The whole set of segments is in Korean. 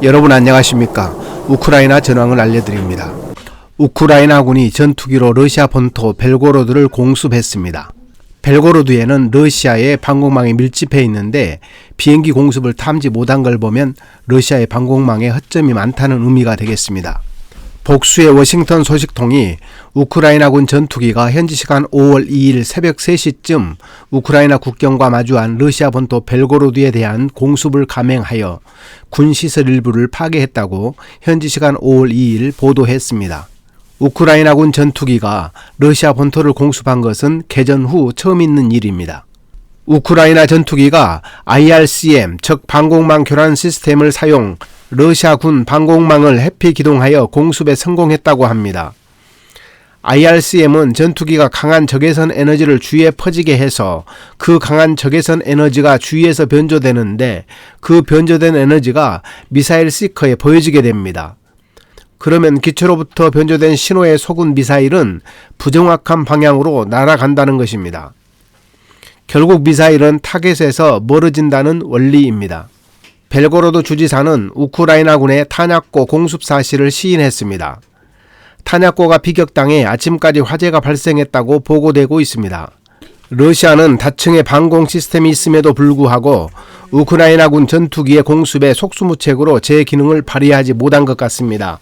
여러분 안녕하십니까? 우크라이나 전황을 알려드립니다. 우크라이나군이 전투기로 러시아 본토 벨고로드를 공습했습니다. 벨고로드에는 러시아의 방공망이 밀집해 있는데 비행기 공습을 탐지 못한 걸 보면 러시아의 방공망에 허점이 많다는 의미가 되겠습니다. 복수의 워싱턴 소식통이 우크라이나군 전투기가 현지 시간 5월 2일 새벽 3시쯤 우크라이나 국경과 마주한 러시아 본토 벨고로드에 대한 공습을 감행하여 군시설 일부를 파괴했다고 현지 시간 5월 2일 보도했습니다. 우크라이나군 전투기가 러시아 본토를 공습한 것은 개전 후 처음 있는 일입니다. 우크라이나 전투기가 IRCM 즉 방공망 교란 시스템을 사용 러시아군 방공망을 해피 기동하여 공습에 성공했다고 합니다. IRCM은 전투기가 강한 적외선 에너지를 주위에 퍼지게 해서 그 강한 적외선 에너지가 주위에서 변조되는데 그 변조된 에너지가 미사일 시커에 보여지게 됩니다. 그러면 기체로부터 변조된 신호에 속은 미사일은 부정확한 방향으로 날아간다는 것입니다. 결국 미사일은 타겟에서 멀어진다는 원리입니다. 벨고로드 주지사는 우크라이나군의 탄약고 공습 사실을 시인했습니다. 탄약고가 비격당해 아침까지 화재가 발생했다고 보고되고 있습니다. 러시아는 다층의 방공 시스템이 있음에도 불구하고 우크라이나군 전투기의 공습에 속수무책으로 제 기능을 발휘하지 못한 것 같습니다.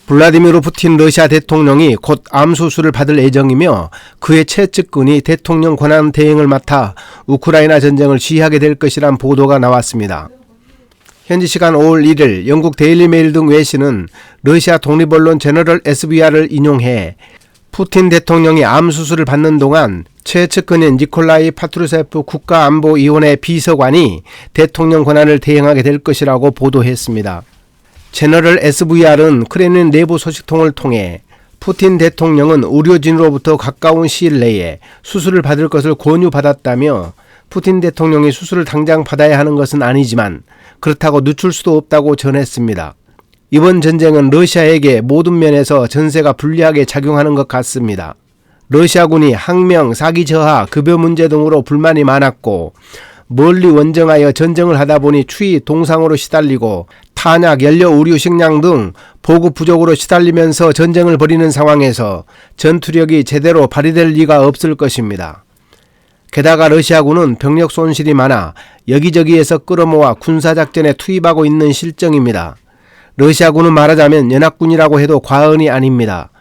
블라디미르 푸틴 러시아 대통령이 곧 암 수술을 받을 예정이며 그의 최측근이 대통령 권한 대행을 맡아 우크라이나 전쟁을 지휘하게 될 것이란 보도가 나왔습니다. 현지 시간 5월 1일 영국 데일리메일 등 외신은 러시아 독립언론 제너럴 SVR을 인용해 푸틴 대통령이 암 수술을 받는 동안 최측근인 니콜라이 파트루세프 국가안보위원회 비서관이 대통령 권한을 대행하게 될 것이라고 보도했습니다. 제너럴 SVR은 크렘린 내부 소식통을 통해 푸틴 대통령은 의료진으로부터 가까운 시일 내에 수술을 받을 것을 권유받았다며 푸틴 대통령이 수술을 당장 받아야 하는 것은 아니지만 그렇다고 늦출 수도 없다고 전했습니다. 이번 전쟁은 러시아에게 모든 면에서 전세가 불리하게 작용하는 것 같습니다. 러시아군이 항명, 사기 저하, 급여 문제 등으로 불만이 많았고 멀리 원정하여 전쟁을 하다 보니 추위 동상으로 시달리고 탄약, 연료, 의류, 식량 등 보급 부족으로 시달리면서 전쟁을 벌이는 상황에서 전투력이 제대로 발휘될 리가 없을 것입니다. 게다가 러시아군은 병력 손실이 많아 여기저기에서 끌어모아 군사작전에 투입하고 있는 실정입니다. 러시아군은 말하자면 연합군이라고 해도 과언이 아닙니다.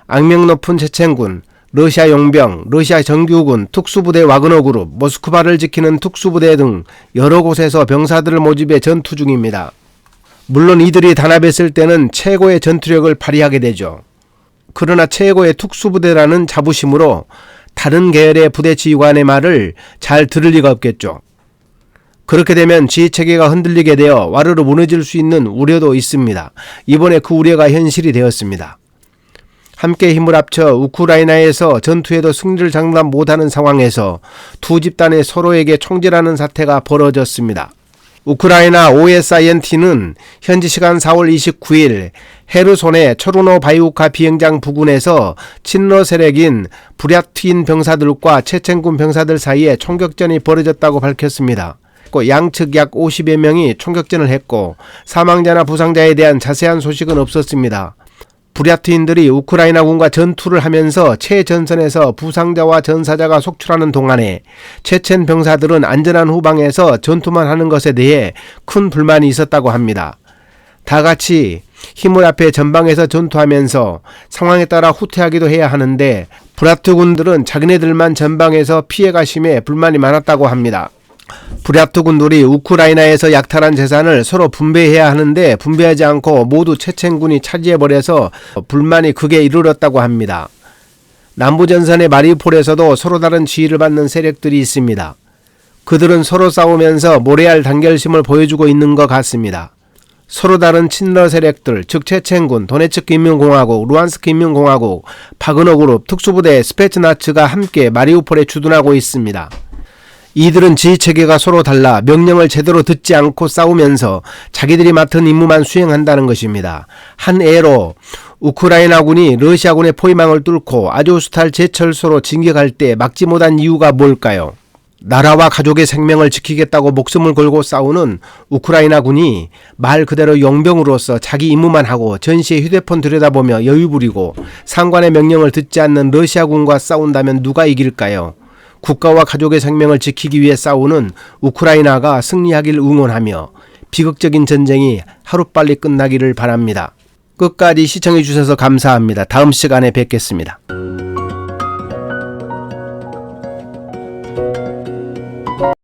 악명 높은 체첸군, 러시아 용병, 러시아 정규군, 특수부대 와그너그룹, 모스크바를 지키는 특수부대 등 여러 곳에서 병사들을 모집해 전투 중입니다. 물론 이들이 단합했을 때는 최고의 전투력을 발휘하게 되죠. 그러나 최고의 특수부대라는 자부심으로 다른 계열의 부대 지휘관의 말을 잘 들을 리가 없겠죠. 그렇게 되면 지휘체계가 흔들리게 되어 와르르 무너질 수 있는 우려도 있습니다. 이번에 그 우려가 현실이 되었습니다. 함께 힘을 합쳐 우크라이나에서 전투에도 승리를 장담 못하는 상황에서 두 집단이 서로에게 총질하는 사태가 벌어졌습니다. 우크라이나 OSINT는 현지 시간 4월 29일 헤르손의 초르노 바이우카 비행장 부근에서 친러 세력인 부랴트인 병사들과 체첸군 병사들 사이에 총격전이 벌어졌다고 밝혔습니다. 양측 약 50여 명이 총격전을 했고 사망자나 부상자에 대한 자세한 소식은 없었습니다. 부랴트인들이 우크라이나군과 전투를 하면서 최전선에서 부상자와 전사자가 속출하는 동안에 체첸 병사들은 안전한 후방에서 전투만 하는 것에 대해 큰 불만이 있었다고 합니다. 다 같이 힘을 합해 전방에서 전투하면서 상황에 따라 후퇴하기도 해야 하는데 부랴트군들은 자기네들만 전방에서 피해가 심해 불만이 많았다고 합니다. 부랴트군들이 우크라이나에서 약탈한 재산을 서로 분배해야 하는데 분배하지 않고 모두 체첸군이 차지해버려서 불만이 극에 이르렀다고 합니다. 남부전선의 마리우폴에서도 서로 다른 지휘를 받는 세력들이 있습니다. 그들은 서로 싸우면서 모래알 단결심을 보여주고 있는 것 같습니다. 서로 다른 친러 세력들, 즉 체첸군, 도네츠크 인민공화국, 루안스크 인민공화국, 바그너 그룹, 특수부대, 스페츠나츠가 함께 마리우폴에 주둔하고 있습니다. 이들은 지휘체계가 서로 달라 명령을 제대로 듣지 않고 싸우면서 자기들이 맡은 임무만 수행한다는 것입니다. 한 예로 우크라이나군이 러시아군의 포위망을 뚫고 아조스탈 제철소로 진격할 때 막지 못한 이유가 뭘까요? 나라와 가족의 생명을 지키겠다고 목숨을 걸고 싸우는 우크라이나 군이 말 그대로 용병으로서 자기 임무만 하고 전시의 휴대폰 들여다보며 여유 부리고 상관의 명령을 듣지 않는 러시아군과 싸운다면 누가 이길까요? 국가와 가족의 생명을 지키기 위해 싸우는 우크라이나가 승리하길 응원하며 비극적인 전쟁이 하루빨리 끝나기를 바랍니다. 끝까지 시청해 주셔서 감사합니다. 다음 시간에 뵙겠습니다.